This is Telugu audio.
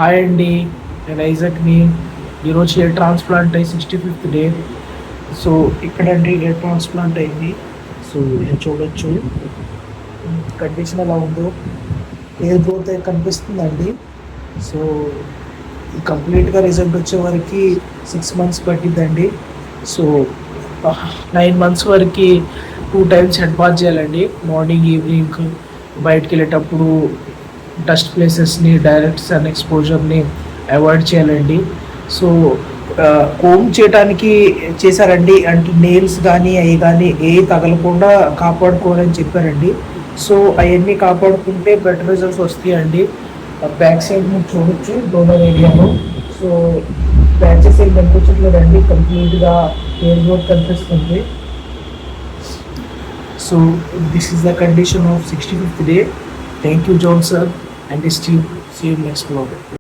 హాయ్ అండి, నేను ఐజక్ని. ఈరోజు హెయిర్ ట్రాన్స్ప్లాంట్ అయ్యి 65th డే. సో ఇక్కడండి హెయిర్ ట్రాన్స్ప్లాంట్ అయింది. సో మీరు చూడొచ్చు కండిషన్ ఎలా ఉందో. హెయిర్ గ్రోత్ కనిపిస్తుందండి. సో కంప్లీట్గా రిజల్ట్ వచ్చే వరకు 6 months పట్టిద్దండి. సో 9 months వరకు 2 times హెడ్ బాత్ చేయాలండి. మార్నింగ్ ఈవినింగ్ బయటకు వెళ్ళేటప్పుడు డస్ట్ ప్లేసెస్ని, డైరెక్ట్ సన్ ఎక్స్పోజర్ని అవాయిడ్ చేయాలండి. సో కోమ్ చేయడానికి చేశారండి, అంటే నెయిల్స్ కానీ అవి కానీ ఏ తగలకుండా కాపాడుకోవాలని చెప్పారండి. సో అవన్నీ కాపాడుకుంటే బెటర్ రిజల్ట్స్ వస్తాయండి. బ్యాక్ సైడ్ మీరు చూడొచ్చు డోనర్ ఏరియాలో. సో బ్యాచెస్ ఏం కనిపించట్లేదండి, కంప్లీట్గా హెయిర్ గ్రోత్ కనిపిస్తుంది. So this is the condition of 65th day. Thank you, John sir, and this team. See you next vlog.